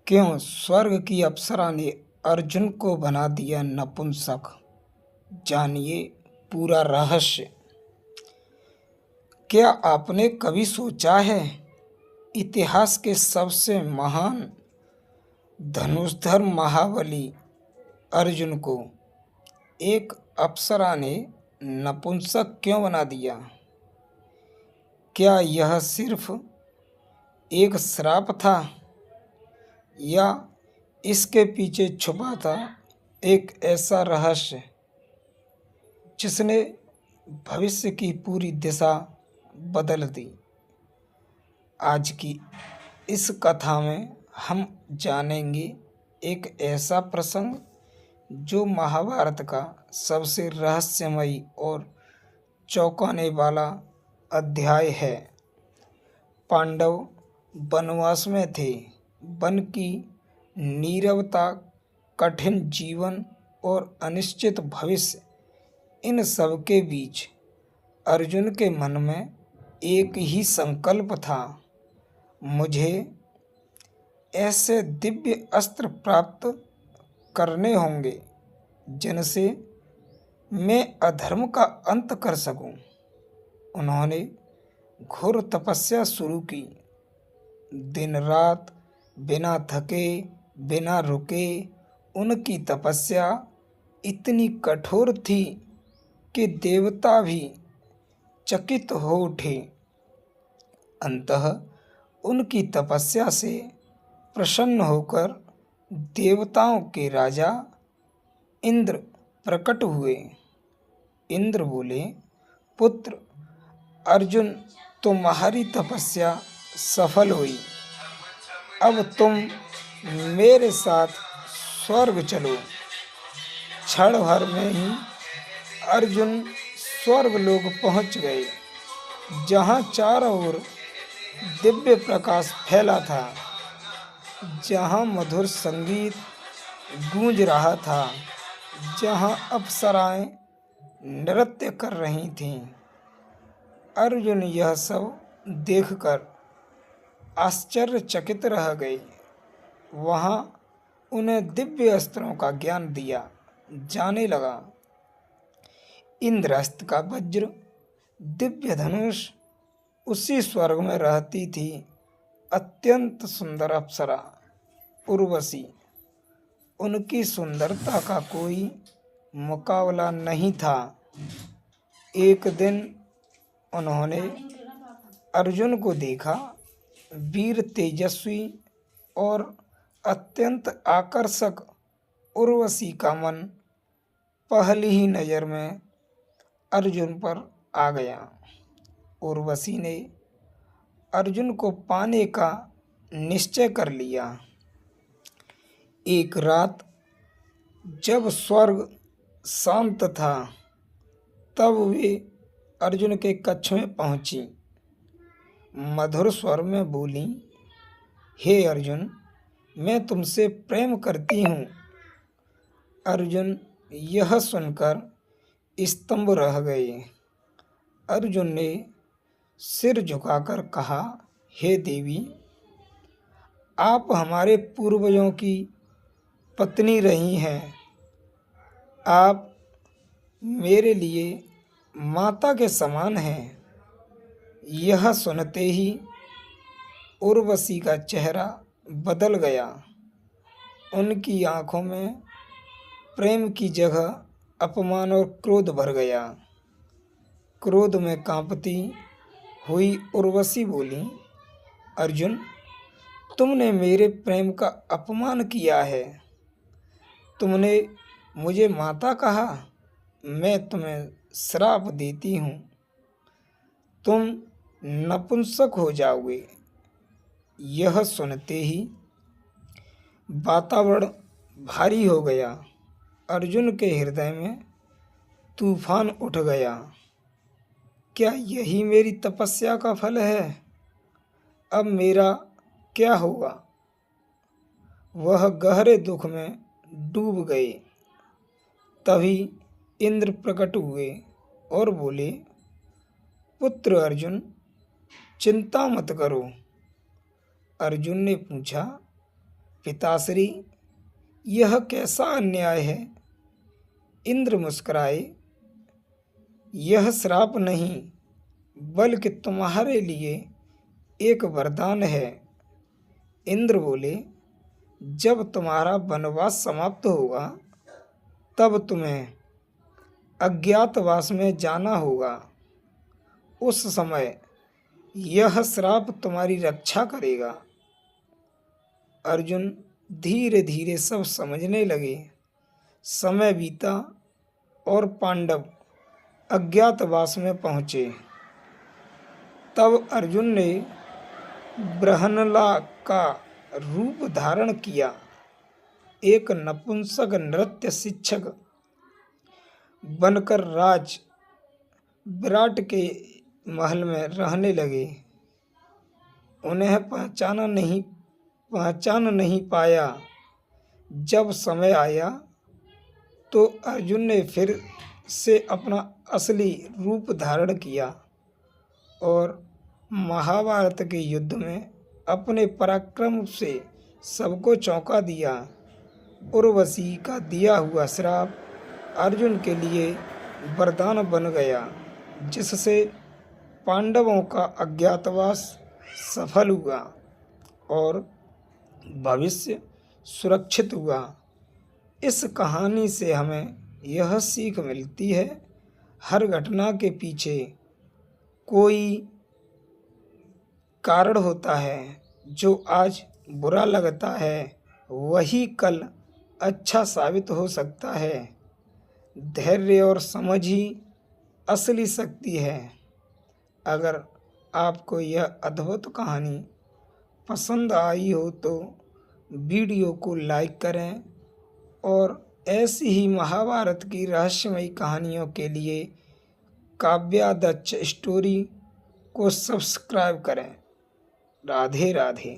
क्यों स्वर्ग की अप्सरा ने अर्जुन को बना दिया नपुंसक? जानिए पूरा रहस्य। क्या आपने कभी सोचा है, इतिहास के सबसे महान धनुर्धर महाबली अर्जुन को एक अप्सरा ने नपुंसक क्यों बना दिया? क्या यह सिर्फ एक श्राप था या इसके पीछे छुपा था एक ऐसा रहस्य जिसने भविष्य की पूरी दिशा बदल दी? आज की इस कथा में हम जानेंगे एक ऐसा प्रसंग जो महाभारत का सबसे रहस्यमयी और चौंकाने वाला अध्याय है। पांडव वनवास में थे। वन की नीरवता, कठिन जीवन और अनिश्चित भविष्य, इन सब के बीच अर्जुन के मन में एक ही संकल्प था, मुझे ऐसे दिव्य अस्त्र प्राप्त करने होंगे जिनसे मैं अधर्म का अंत कर सकूं। उन्होंने घोर तपस्या शुरू की। दिन रात बिना थके, बिना रुके उनकी तपस्या इतनी कठोर थी कि देवता भी चकित हो उठे। अंततः उनकी तपस्या से प्रसन्न होकर देवताओं के राजा इंद्र प्रकट हुए। इंद्र बोले, पुत्र अर्जुन, तुम्हारी तपस्या सफल हुई। अब तुम मेरे साथ स्वर्ग चलो। क्षण भर में ही अर्जुन स्वर्गलोक पहुंच गए, जहां चारों ओर दिव्य प्रकाश फैला था, जहां मधुर संगीत गूंज रहा था, जहां अप्सराएं नृत्य कर रही थीं। अर्जुन यह सब देखकर आश्चर्यचकित रह गए। वहां उन्हें दिव्य अस्त्रों का ज्ञान दिया जाने लगा। इंद्रस्त्र का वज्र, दिव्य धनुष, उसी स्वर्ग में रहती थी अत्यंत सुंदर अप्सरा उर्वशी। उनकी सुंदरता का कोई मुकाबला नहीं था। एक दिन उन्होंने अर्जुन को देखा। वीर, तेजस्वी और अत्यंत आकर्षक उर्वशी का मन पहली ही नज़र में अर्जुन पर आ गया। उर्वशी ने अर्जुन को पाने का निश्चय कर लिया। एक रात जब स्वर्ग शांत था, तब वे अर्जुन के कक्ष में पहुंची। मधुर स्वर में बोली, हे अर्जुन, मैं तुमसे प्रेम करती हूँ। अर्जुन यह सुनकर स्तंभ रह गए। अर्जुन ने सिर झुकाकर कहा, हे देवी, आप हमारे पूर्वजों की पत्नी रही हैं। आप मेरे लिए माता के समान हैं। यह सुनते ही उर्वशी का चेहरा बदल गया। उनकी आंखों में प्रेम की जगह अपमान और क्रोध भर गया। क्रोध में कांपती हुई उर्वशी बोली, अर्जुन, तुमने मेरे प्रेम का अपमान किया है। तुमने मुझे माता कहा। मैं तुम्हें श्राप देती हूँ, तुम नपुंसक हो जाओगे। यह सुनते ही वातावरण भारी हो गया। अर्जुन के हृदय में तूफान उठ गया। क्या यही मेरी तपस्या का फल है? अब मेरा क्या होगा? वह गहरे दुख में डूब गए। तभी इंद्र प्रकट हुए और बोले, पुत्र अर्जुन, चिंता मत करो। अर्जुन ने पूछा, पिताश्री, यह कैसा अन्याय है। इंद्र मुस्कुराए, यह श्राप नहीं बल्कि तुम्हारे लिए एक वरदान है। इंद्र बोले, जब तुम्हारा वनवास समाप्त होगा तब तुम्हें अज्ञातवास में जाना होगा। उस समय यह श्राप तुम्हारी रक्षा करेगा। अर्जुन धीरे धीरे सब समझने लगे। समय बीता और पांडव अज्ञातवास में पहुँचे। तब अर्जुन ने बृहन्नला का रूप धारण किया। एक नपुंसक नृत्य शिक्षक बनकर राज विराट के महल में रहने लगे। उन्हें पहचान नहीं पाया। जब समय आया तो अर्जुन ने फिर से अपना असली रूप धारण किया और महाभारत के युद्ध में अपने पराक्रम से सबको चौंका दिया। उर्वशी का दिया हुआ श्राप अर्जुन के लिए वरदान बन गया, जिससे पांडवों का अज्ञातवास सफल हुआ और भविष्य सुरक्षित हुआ। इस कहानी से हमें यह सीख मिलती है, हर घटना के पीछे कोई कारण होता है। जो आज बुरा लगता है वही कल अच्छा साबित हो सकता है। धैर्य और समझ ही असली शक्ति है। अगर आपको यह अद्भुत कहानी पसंद आई हो तो वीडियो को लाइक करें और ऐसी ही महाभारत की रहस्यमयी कहानियों के लिए काव्यादक्ष स्टोरी को सब्सक्राइब करें। राधे राधे।